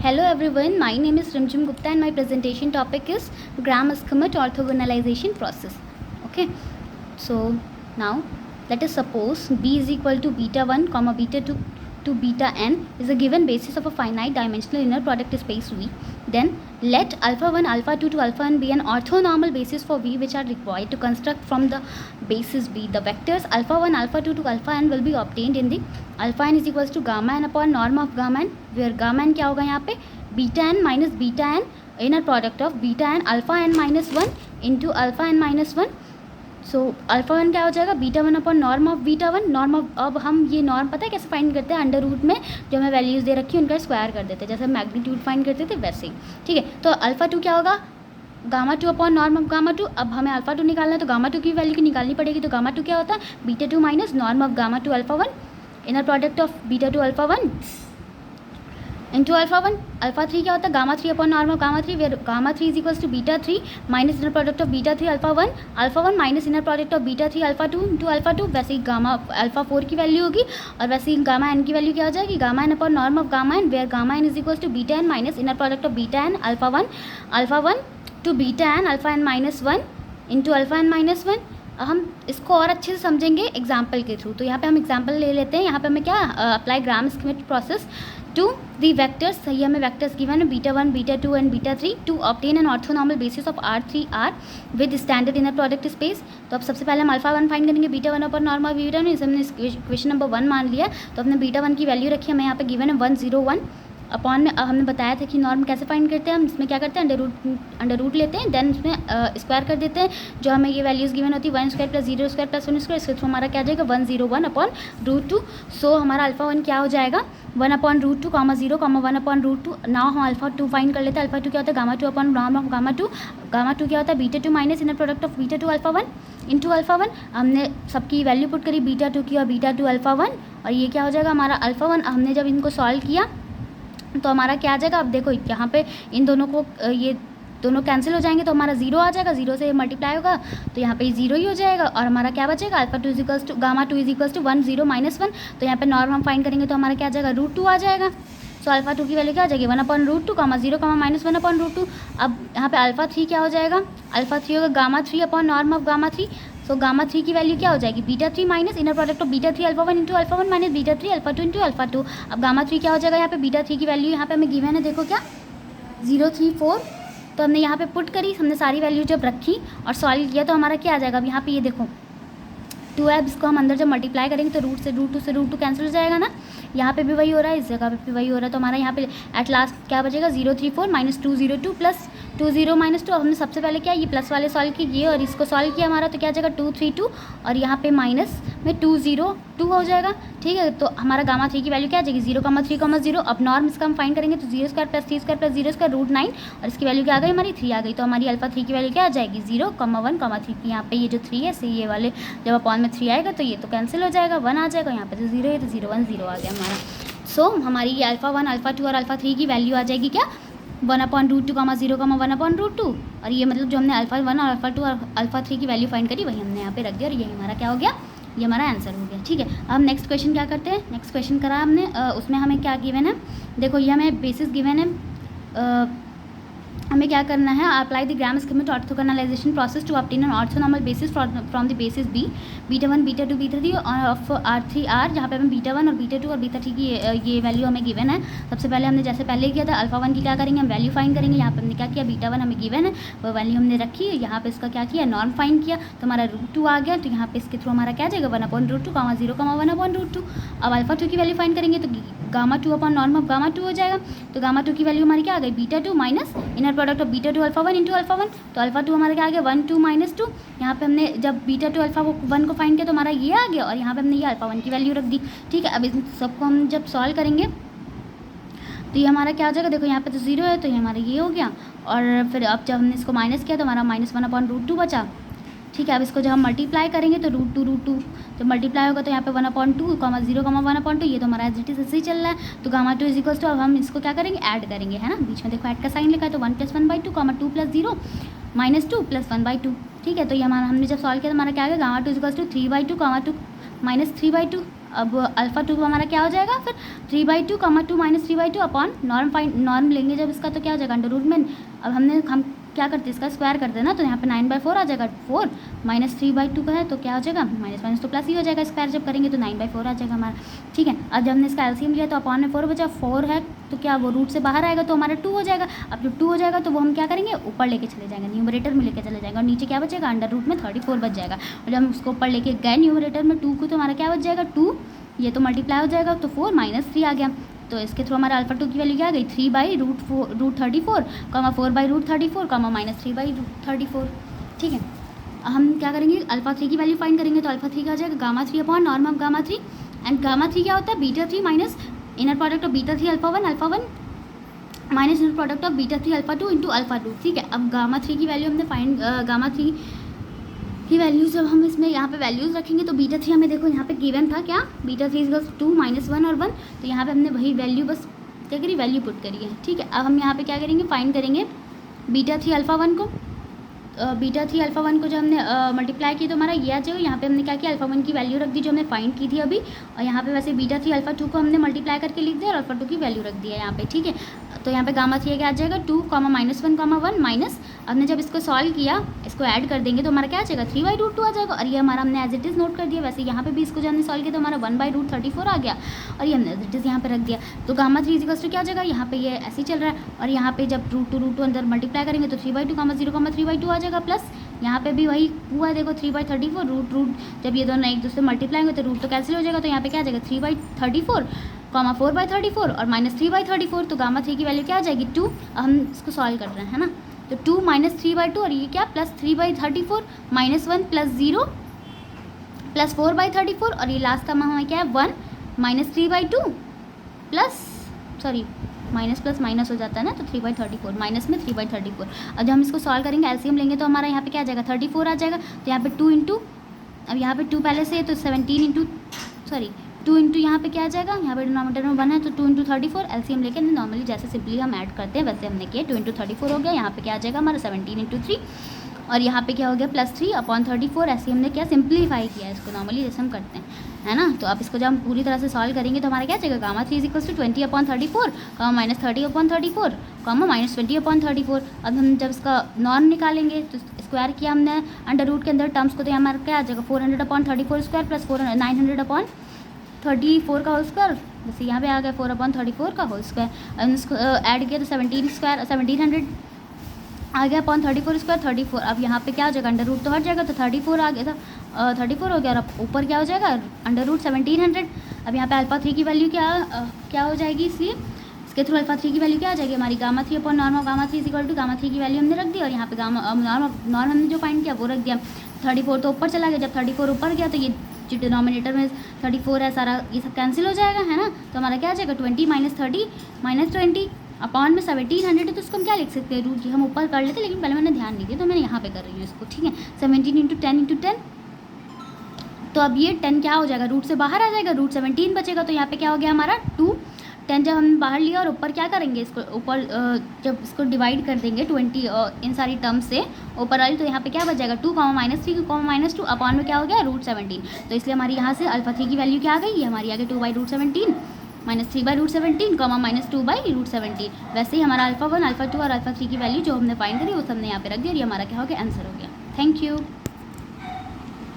Hello everyone, my name is Rimjim Gupta and my presentation topic is Gram-Schmidt orthogonalization process. Okay, so now let us suppose B is equal to beta 1 comma beta 2 to beta n is a given basis of a finite dimensional inner product space V. Then let alpha 1, alpha 2 to alpha n be an orthonormal basis for V which are required to construct from the basis B. The vectors alpha 1, alpha 2 to alpha n will be obtained in the alpha n is equals to gamma n upon norm of gamma n, where gamma n क्या होगा यहाँ पे beta n minus beta n inner product of beta n alpha n minus 1 into alpha n minus 1. So alpha 1 क्या हो जाएगा beta 1 upon norm of beta 1. Norm of, अब हम ये नॉर्म पता है कैसे फाइंड करते हैं, अंडर रूट में जो हमें वैल्यूज़ दे रखी है उनका स्क्वायर कर देते हैं, जैसे मैग्नीट्यूड फाइंड करते थे वैसे ही. ठीक है, तो अल्फा 2 क्या होगा gamma 2 upon norm of gamma 2. अब हमें अल्फा 2 निकालना है तो गामा 2 की वैल्यू की निकालनी पड़ेगी. तो गामा 2 क्या होता है beta 2 minus norm of gamma 2 alpha 1 inner product of beta 2 alpha 1 into alpha 1. Alpha 3 क्या होता है gamma 3 upon norm of gamma 3, where gamma 3 is equals to beta 3 minus inner product of beta 3 alpha 1 minus inner product of beta 3 alpha 2 into alpha 2. वैसे ही gamma alpha 4 की value होगी और वैसे ही गामा एन की वैल्यू क्या हो जाएगी gamma n upon norm of gamma n, where gamma n is equals to beta n minus inner product of beta n alpha 1 to beta n alpha n minus 1 into alpha n minus 1. हम इसको और अच्छे से समझेंगे example के through. तो यहाँ पे हम एग्जाम्पल ले लेते हैं. यहाँ पे हमें क्या apply Gram-Schmidt process to the vectors. सही हमें वैक्टर्स गिवन है beta 1 beta 2 and beta 3 to obtain an orthonormal basis of R3R with standard inner product space. तो अब सबसे पहले हम अल्फा 1 फाइंड करेंगे beta 1 upon norm of beta 1. इसे हमने इक्वेशन नंबर 1 मान लिया. तो हमने बीटा 1 की वैल्यू रखी, हमें यहाँ पे गिवन है 101 अपॉन में. अब हमने बताया था कि नॉर्म कैसे फाइंड करते हैं हम. इसमें क्या करते हैं अंडर रूट लेते हैं, देन उसमें स्क्वायर कर देते हैं. जो हमें ये वैल्यूज़ गिवन होती है 1 square plus 0 square plus 1 square, इसके थ्रू हमारा क्या आ जाएगा 101 अपॉन रूट 2. सो हमारा अल्फा 1 क्या हो जाएगा 1 upon root 2 comma 0 comma 1 upon root 2. Now हम अल्फा 2 फाइंड कर लेते हैं. अल्फा 2 क्या होता है gamma 2 upon norm of gamma 2. Gamma 2 क्या होता है beta 2 minus inner product of beta 2 alpha 1 into alpha 1. हमने सबकी वैल्यू पुट करी बीटा 2 की और बीटा 2 अल्फा 1, और ये क्या हो जाएगा हमारा अल्फा 1. हमने जब इनको सॉल्व किया तो हमारा क्या आ जाएगा, अब देखो यहाँ पे इन दोनों को ये दोनों कैंसिल हो जाएंगे तो हमारा 0 आ जाएगा. 0 से मल्टीप्लाई होगा तो यहाँ पे 0 ही हो जाएगा और हमारा क्या बचेगा alpha 2 equals to gamma 2 equals to 1 0 minus 1. तो यहाँ पे नॉर्म हम फाइंड करेंगे तो हमारा क्या आ जाएगा रूट 2 आ जाएगा. सो अल्फा 2 की वैल्यू क्या आ जाएगी 1 upon root 2 comma 0 comma minus 1 upon root 2. अब यहाँ पे अल्फा 3 क्या हो जाएगा अल्फा 3 होगा gamma 3 upon norm of gamma 3. So gamma 3 की वैल्यू क्या हो जाएगी beta 3 minus inner product of beta 3 alpha 1 into alpha 1 minus beta 3 alpha 2 into alpha 2. अब गामा 3 क्या हो जाएगा यहाँ पे बीटा 3 की वैल्यू यहाँ पे हमें गिवन है, देखो क्या 034. तो हमने यहाँ पे पुट करी, हमने सारी वैल्यू जब रखी और सॉल्व किया तो हमारा क्या आ जाएगा. अब यहाँ पे ये देखो 2 है, इसको हम अंदर जब मल्टीप्लाई करेंगे तो रूट से रूट टू कैंसिल हो जाएगा ना. यहाँ पे भी वही हो रहा है, इस जगह पे भी वही हो रहा है. तो हमारा यहाँ पे एट लास्ट क्या बचेगा 034 माइनस 202 प्लस 20 माइनस 2. हमने सबसे पहले क्या ये प्लस वाले सॉल्व किए और इसको सॉल्व किया हमारा, तो क्या आ जाएगा 232 और यहाँ पे माइनस में 202 हो जाएगा. ठीक है, तो हमारा गामा 3 की वैल्यू क्या आ जाएगी 0,3,0. अब नॉर्म इसका हम फाइंड करेंगे तो 0 square plus 3 square plus 0 square root 9 और इसकी वैल्यू क्या आ गई हमारी 3 आ गई. तो हमारी अल्फा 3 की वैल्यू क्या आ जाएगी 0,1,3. यहाँ पे ये जो 3 है से ये वाले जब अपॉन में 3 आएगा तो ये तो कैंसिल हो जाएगा, 1 आ जाएगा. यहाँ पे तो 0 है तो 0 1 0 आ गया हमारा. सो हमारी ये अल्फा 1 अल्फा 2 और अल्फा 3 की वैल्यू आ जाएगी क्या 1 upon root 2 comma 0 comma 1 upon root 2. और ये मतलब जो हमने अल्फा 1 और अल्फा 2 और अल्फा 3 की वैल्यू फाइंड करी वही हमने यहाँ पे रख दिया और यही हमारा क्या हो गया, ये हमारा आंसर हो गया. ठीक है, अब हम नेक्स्ट क्वेश्चन क्या करते हैं. नेक्स्ट क्वेश्चन करा हमने, उसमें हमें क्या गिवन है, देखो ये हमें बेसिस गिवन है. हमें क्या करना है apply the Gram-Schmidt orthogonalization process to obtain an orthonormal basis from the basis B beta 1 beta 2 beta 3 of R3R, जहाँ पे हमें बीटा 1 और बीटा 2 और बीटा 3 की ये वैल्यू हमें गिवन है. सबसे पहले हमने जैसे पहले किया था अल्फा 1 की क्या करेंगे हम वैल्यू फाइंड करेंगे. यहाँ पे हमने क्या किया बीटा 1 हमें गिवन है वो वैल्यू हमने रखी, यहाँ पे इसका क्या किया नॉर्म फाइंड किया तो हमारा रूट 2 आ गया. तो यहाँ पे इसके थ्रू हमारा क्या आ जाएगा 1 upon root 2 comma 0 comma 1 upon root 2. अब अल्फा 2 की वैल्यू फाइंड करेंगे तो gamma 2 upon norm of gamma 2 हो जाएगा. तो गामा 2 की वैल्यू हमारी क्या आ गई beta 2 minus inner product of beta 2 alpha 1 into alpha 1. तो अल्फा 2 हमारा क्या आ गया 1 2 माइनस 2. यहाँ पे हमने जब बीटा 2 अल्फा 1 को फाइंड किया तो हमारा ये आ गया और यहाँ पे हमने ये अल्फा 1 की वैल्यू रख दी. ठीक है, अब इस सबको हम जब सॉल्व करेंगे तो ये हमारा क्या हो जाएगा, देखो यहाँ पे तो 0 है तो ये हमारा ये हो गया. और फिर अब जब हमने इसको माइनस किया तो हमारा माइनस 1 अपॉन रूट 2 बचा. ठीक है, अब इसको जब हम मल्टीप्लाई करेंगे तो रूट टू जब मल्टीप्लाई होगा तो यहाँ पे 1 अपॉन 2 कॉमा 0 कॉमा 1 अपॉन 2. ये तो हमारा एज इट इज ऐसे ही चल रहा है. तो गामा 2 इजिकल्स टू अब हम इसको क्या करेंगे ऐड करेंगे, है ना. बीच में देखो ऐड का साइन लिखा है तो 1 plus 1/2 comma 2 plus 0 minus 2 plus 1/2. ठीक है, तो ये हमारा हमने जब सॉल्व किया तो हमारा क्या आ गया gamma 2 equals to 3/2 comma 2 minus 3/2. अब अल्फा टू हमारा क्या हो जाएगा फिर 3/2 कॉमा 2 माइनस 3/2 अपॉन नॉर्म लेंगे जब इसका तो क्या हो जाएगा अंडर रूट में। अब हम क्या करते हैं इसका स्क्वायर करते हैं ना, तो यहाँ पे 9/4 आ जाएगा। 4 माइनस 3/2 का है तो क्या हो जाएगा माइनस माइनस तो प्लस ही हो जाएगा, स्क्वायर जब करेंगे तो 9/4 आ जाएगा हमारा। ठीक है, अब जब हमने इसका एलसीएम लिया तो अपॉन में 4 बचा, 4 है तो क्या वो रूट से बाहर आएगा तो हमारा 2 हो जाएगा। अब जब 2 हो जाएगा तो वो हम क्या करेंगे ऊपर लेके चले जाएंगे, न्यूमरेटर में लेके चले जाएंगे और नीचे क्या बचेगा अंडर रूट में 34 बच जाएगा। और जब हम उसको ऊपर लेके गए न्यूमरेटर में 2 को तो हमारा क्या बच जाएगा 2, ये तो मल्टीप्लाई हो जाएगा तो 4 माइनस 3 आ गया। तो इसके थ्रू हमारा अल्फा टू की वैल्यू क्या आ गई 3/√34 कॉमा 4/√34 कॉमा माइनस 3/√34। ठीक है, हम क्या करेंगे अल्फा 3 की वैल्यू फाइंड करेंगे तो अल्फा 3 का आ जाएगा gamma 3 upon norm of gamma 3 and gamma 3 क्या होता है beta 3 minus inner product of beta 3 alpha 1 minus inner product of beta 3 alpha 2 into alpha 2। ठीक है, अब गामा 3 की वैल्यू हमने फाइंड गामा 3 की वैल्यू जब हम इसमें यहाँ पे वैल्यूज़ रखेंगे तो बीटा 3 हमें देखो यहाँ पे गिवन था क्या बीटा 3 इज 2 माइनस 1 और 1, तो यहाँ पे हमने वही वैल्यू बस क्या करी वैल्यू पुट करी है। ठीक है, अब हम यहाँ पे क्या करेंगे फाइंड करेंगे बीटा 3 अल्फा 1 को। बीटा 3 अल्फा 1 को जो हमने मल्टीप्लाई की तो हमारा ये आ जाएगा। यहाँ पे हमने क्या किया अल्फा 1 की वैल्यू रख दी जो हमने फाइंड की थी अभी, और यहाँ पे वैसे बीटा 3 अल्फा 2 को हमने मल्टीप्लाई करके लिख दिया और अल्फा 2 की वैल्यू रख दिया यहाँ पे। ठीक है, तो यहाँ पे गामा 3 क्या आ जाएगा 2 कॉमा -1 माइनस हमने जब इसको सॉल्व किया इसको ऐड कर देंगे तो हमारा क्या आ जाएगा 3/√2 आ जाएगा। और ये हमारा हमने एज इट इज़ नोट कर दिया। वैसे यहाँ पे भी इसको जो हमने सॉल्व किया तो हमारा 1/√34 आ गया और ये हमने एज इट इज़ यहाँ पे रख दिया। तो गामा 3 इक्वल्स टू क्या आ जाएगा यहाँ पे ये ऐसे ही चल रहा है और यहाँ पे जब √2 अंदर मल्टीप्लाई करेंगे तो 3/2 कॉमा 0,3/2 आ जाएगा प्लस यहाँ पे भी वही हुआ देखो 3/34 रूट जब ये दोनों एक दूसरे मल्टीप्लाई होंगे तो रूट तो कैंसिल हो जाएगा। तो यहाँ पे क्या आ जाएगा 3/34 कॉमा 4/34 और माइनस 3/34। तो गामा 3 की वैल्यू क्या आ जाएगी 2। हम इसको सॉल्व कर रहे हैं ना, तो 2 माइनस 3/2 और ये क्या प्लस 3/34 माइनस 1 प्लस 0 प्लस 4/34 और ये लास्ट का हमें क्या है 1 minus 3/2 plus sorry minus plus minus हो जाता है ना, तो 3/34 माइनस में 3/34। अब जब हम इसको सॉल्व करेंगे एलसीएम लेंगे तो हमारा यहाँ पे क्या आ जाएगा 34 आ जाएगा। तो यहाँ पे 2 इंटू अब यहाँ पे 2 पहले से है तो 17 इंटू सॉरी 2 इंटू यहाँ पे क्या आ जाएगा यहाँ पे डिनोमिनेटर में 1 है तो 2 इंटू 34 एलसीएम लेके नॉर्मली जैसे सिंपली हम ऐड करते हैं वैसे हमने किया 2 इंटू 34 हो गया। यहाँ पे क्या आ जाएगा हमारा 17 इंटू 3 और यहाँ पे क्या हो गया प्लस 3 अपॉन 34। ऐसे हमने क्या सिंप्लीफाई किया है इसको नॉर्मली जैसे हम करते हैं है ना। तो अब इसको जब हम पूरी तरह से सॉल्व करेंगे तो हमारा क्या जाएगा gamma 3 equals to 20/34 comma minus 30/34 comma minus 20/34। अब हम जब इसका नॉर्म निकालेंगे तो स्क्वायर किया हमने अंडर रूट के अंदर टर्म्स को तो हमारा क्या आ जाएगा 400/34 स्क्वायर प्लस 900/34 का होल स्क्वायर। जैसे यहाँ पे आ गया 4/34 का होल स्क्वायर। अब इसको ऐड किया तो 1700 आ गया अपॉन 34 स्क्वायर 34। अब यहाँ पे क्या हो जाएगा अंडर रूट तो हट जाएगा तो 34 आ गया था 34 हो गया और अब ऊपर क्या हो जाएगा अंडर रूट 1700। अब यहाँ पे अल्फा 3 की वैल्यू क्या हो जाएगी इसलिए इसके थ्रू अल्फा 3 की वैल्यू क्या आ जाएगी हमारी gamma 3 upon norm of gamma 3 is equal to gamma 3 की वैल्यू हमने रख दी और यहाँ पे गामा नॉर्म हमने जो फाइंड किया वो रख दिया। 34 तो ऊपर चला गया, जब 34 ऊपर गया तो ये जो डिनोमिनेटर में 34 है सारा ये सब कैंसिल हो जाएगा है ना। तो हमारा क्या आ जाएगा 20 माइनस 30 माइनस 20 अपॉन में 1700 है तो उसको हम क्या लिख सकते हैं रूट की हम ऊपर कर लेते लेकिन पहले मैंने ध्यान नहीं दिया तो मैंने यहाँ पे कर रही हूँ इसको। ठीक है 17 इंटू 10 इंटू 10 तो अब ये 10 क्या हो जाएगा रूट से बाहर आ जाएगा रूट 17 बचेगा। तो यहाँ पे क्या हो गया हमारा 2 10 जब हम बाहर लिया और ऊपर क्या करेंगे इसको ऊपर जब इसको डिवाइड कर देंगे 20 इन सारी टर्म्स से ऊपर वाली तो यहाँ पे क्या बच जाएगा 2 -3 -2 अपॉन में क्या हो गया रूट 17। तो इसलिए हमारी यहाँ से अल्फा 3 की वैल्यू क्या आ गई ये हमारी आ गई 2/√17 माइनस 3/√17 कॉमा माइनस 2/√17। वैसे ही हमारा अल्फा 1 अल्फा 2 और अल्फा 3 की वैल्यू जो हमने फाइंड करी वो हमने यहाँ पे रख दी और ये हमारा क्या हो गया आंसर हो गया। Thank you.